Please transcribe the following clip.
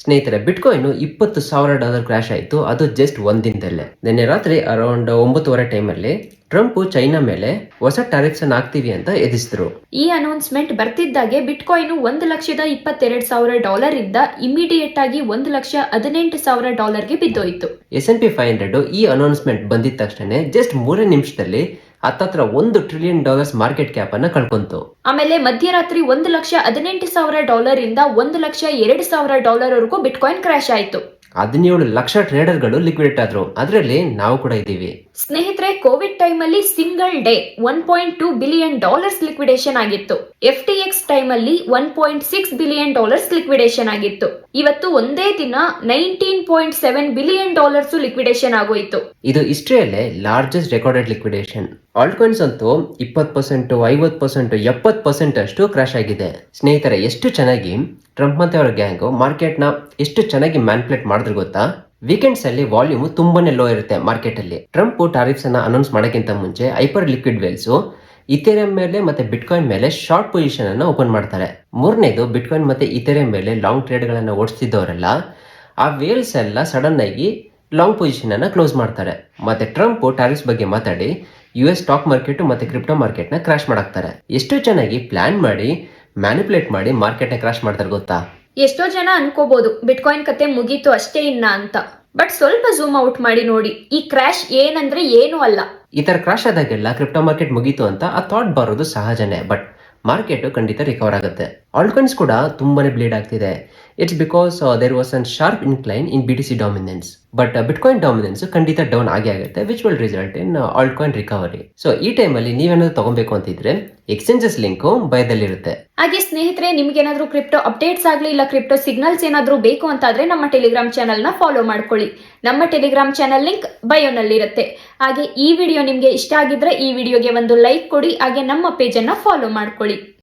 ಸ್ನೇಹಿತರೆ, bitcoin $20,000 crash ಆಯಿತು. ಅದು ಜಸ್ಟ್ ಒಂದ್ ದಿನದಲ್ಲೇ. ನಿನ್ನೆ ರಾತ್ರಿ ಅರೌಂಡ್ 9:30 ಟೈಮಲ್ಲಿ ಟ್ರಂಪ್ ಚೈನಾ ಮೇಲೆ ಹೊಸ ಟ್ಯಾರಿಫ್ಸ್ ಅನ್ನು ಹಾಕ್ತೀವಿ ಅಂತ ಎದಿಸಿದ್ರು. ಈ ಅನೌನ್ಸ್ಮೆಂಟ್ ಬರ್ತಿದ್ದಾಗೆ ಬಿಟ್ಕಾಯಿನ್ $1,22,000 ಇಂದ ಇಮಿಡಿಯೇಟ್ ಆಗಿ $1,18,000 ಬಿದ್ದೋಯ್ತು. S&P 500 ಈ ಅನೌನ್ಸ್ಮೆಂಟ್ ಬಂದಿದ ತಕ್ಷಣ ಜಸ್ಟ್ 3 ನಿಮಿಷದಲ್ಲಿ ಹತ್ತತ್ರ $1 ಟ್ರಿಲಿಯನ್ ಮಾರ್ಕೆಟ್ ಕ್ಯಾಪ್ ಅನ್ನ ಕಳ್ಕೊಂತು. ಆಮೇಲೆ ಮಧ್ಯರಾತ್ರಿ $1,18,000 ಇಂದ $1,02,000 ವರೆಗೂ ಬಿಟ್ಕಾಯಿನ್ ಕ್ರಾಶ್ ಆಯ್ತು. 17 ಲಕ್ಷ ಟ್ರೇಡರ್ಗಳು ಲಿಕ್ವಿಡೇಟ್ ಆದ್ರು. ಅದರಲ್ಲಿ ನಾವು ಕೂಡ ಇದ್ದೀವಿ. ಸ್ನೇಹಿತರೆ, ಕೋವಿಡ್ ಟೈಮ್ ಅಲ್ಲಿ ಸಿಂಗಲ್ ಡೇ $1.2 ಬಿಲಿಯನ್ ಲಿಕ್ವಿಡೇಷನ್ ಆಗಿತ್ತು. FTX ಟೈಮ್ ಅಲ್ಲಿ $1.6 ಬಿಲಿಯನ್ ಲಿಕ್ವಿಡೇಷನ್ ಆಗಿತ್ತು. ಇವತ್ತು ಒಂದೇ ದಿನ $19.7 ಬಿಲಿಯನ್ ಲಿಕ್ವಿಡೇಷನ್ ಆಗೋಯ್ತು. ಇದು ಹಿಸ್ಟ್ರಿಯಲ್ಲೇ largest recorded liquidation. Altcoins ಅಂತೂ 20%, 50%, 70% ಅಷ್ಟು ಕ್ರಾಶ್ ಆಗಿದೆ. ಸ್ನೇಹಿತರೆ, ಎಷ್ಟು ಚೆನ್ನಾಗಿ ಟ್ರಂಪ್ ಮತ್ತೆ ಅವರ ಗ್ಯಾಂಗ್ ಮಾರ್ಕೆಟ್ ನ ಎಷ್ಟು ಚೆನ್ನಾಗಿ ಮ್ಯಾನ್ಪ್ಲೇಟ್ ಮಾಡಿದ್ರು ಗೊತ್ತಾ? ವೀಕೆಂಡ್ಸ್ ಅಲ್ಲಿ ವಾಲ್ಯೂಮ್ ತುಂಬಾನೇ ಲೋ ಇರುತ್ತೆ ಮಾರ್ಕೆಟ್ ಅಲ್ಲಿ. ಟ್ರಂಪ್ ಟಾರಿಫ್ಸ್ ಅನ್ನ ಅನೌನ್ಸ್ ಮಾಡೋಕ್ಕಿಂತ ಮುಂಚೆ ಹೈಪರ್ ಲಿಕ್ವಿಡ್ ವೇಲ್ಸ್ ಇಥೇರಿಯಂ ಮೇಲೆ ಮತ್ತೆ ಬಿಟ್ಕಾಯಿನ್ ಮೇಲೆ ಶಾರ್ಟ್ ಪೊಸಿಷನ್ ಅನ್ನ ಓಪನ್ ಮಾಡ್ತಾರೆ. ಮೂರನೇದು, ಬಿಟ್ಕಾಯಿನ್ ಮತ್ತೆ ಇಥೇರಿಯಂ ಮೇಲೆ ಲಾಂಗ್ ಟ್ರೇಡ್ ಗಳನ್ನ ಓಡಿಸ್ತಿದ್ದವರೆಲ್ಲ ಆ ವೇಲ್ಸ್ ಎಲ್ಲ ಸಡನ್ ಆಗಿ ಲಾಂಗ್ ಪೊಸಿಷನ್ ಅನ್ನ ಕ್ಲೋಸ್ ಮಾಡ್ತಾರೆ. ಮತ್ತೆ ಟ್ರಂಪ್ ಟಾರಿಫ್ಸ್ ಬಗ್ಗೆ ಮಾತಾಡಿ US ಸ್ಟಾಕ್ ಮಾರ್ಕೆಟ್ ಮತ್ತೆ ಕ್ರಿಪ್ಟೋ ಮಾರ್ಕೆಟ್ ನ ಕ್ರಾಶ್ ಮಾಡಾಕ್ತಾರೆ. ಎಷ್ಟು ಚೆನ್ನಾಗಿ ಪ್ಲಾನ್ ಮಾಡಿ ಮ್ಯಾನಿಪುಲೇಟ್ ಮಾಡಿ ಮಾರ್ಕೆಟ್ ನ ಕ್ರಾಶ್ ಮಾಡ್ತಾರೆ ಗೊತ್ತಾ? ಎಷ್ಟೋ ಜನ ಅನ್ಕೋಬಹುದು ಬಿಟ್ಕಾಯಿನ್ ಕತೆ ಮುಗೀತು ಅಷ್ಟೇ ಇನ್ನ ಅಂತ. ಬಟ್ ಸ್ವಲ್ಪ ಝೂಮ್ ಔಟ್ ಮಾಡಿ ನೋಡಿ, ಈ ಕ್ರಾಶ್ ಏನಂದ್ರೆ ಏನು ಅಲ್ಲ. ಈ ತರ ಕ್ರಾಶ್ ಆದಾಗೆಲ್ಲ ಕ್ರಿಪ್ಟೋ ಮಾರ್ಕೆಟ್ ಮುಗೀತು ಅಂತ ಆ ಥಾಟ್ ಬರೋದು ಸಹಜನೇ. ಬಟ್ ಮಾರ್ಕೆಟ್ ಖಂಡಿತ ರಿಕವರ್ ಆಗುತ್ತೆ. ಆಲ್ಟ್ ಕಾಯಿನ್ಸ್ ಕೂಡ ತುಂಬಾನೇ ಬ್ಲೀಡ್ ಆಗ್ತಿದೆ. It's because there was an sharp incline in BTC dominance. But bitcoin dominance ಖಂಡಿತ ಡೌನ್ ಆಗೇ ಆಗುತ್ತೆ, which will result in altcoin recovery. So ಈ ಟೈಮಲ್ಲಿ ನೀವೇನಾದ್ರು ತಗೊಬೇಕು ಅಂತಿದ್ರೆ ಎಕ್ಸ್ಚೇಂಜಸ್ ಲಿಂಕ್ ಬಯದಲ್ಲಿರುತ್ತೆ. ಹಾಗೆ ಸ್ನೇಹಿತರೆ, ನಿಮ್ಗೇನಾದ್ರೂ ಕ್ರಿಪ್ಟೋ ಅಪ್ಡೇಟ್ಸ್ ಆಗ್ಲಿ ಇಲ್ಲ ಕ್ರಿಪ್ಟೋ ಸಿಗ್ನಲ್ಸ್ ಏನಾದ್ರೂ ಬೇಕು ಅಂತಾದ್ರೆ ನಮ್ಮ ಟೆಲಿಗ್ರಾಮ್ ಚಾನಲ್ ನ ಫಾಲೋ ಮಾಡ್ಕೊಳ್ಳಿ. ನಮ್ಮ ಟೆಲಿಗ್ರಾಮ್ ಚಾನಲ್ ಲಿಂಕ್ ಬಯೋನಲ್ಲಿ ಇರುತ್ತೆ. ಹಾಗೆ ಈ ವಿಡಿಯೋ ನಿಮ್ಗೆ ಇಷ್ಟ ಆಗಿದ್ರೆ ಈ ವಿಡಿಯೋಗೆ ಒಂದು ಲೈಕ್ ಕೊಡಿ. ಹಾಗೆ ನಮ್ಮ ಪೇಜ್ ಅನ್ನ ಫಾಲೋ ಮಾಡ್ಕೊಳ್ಳಿ.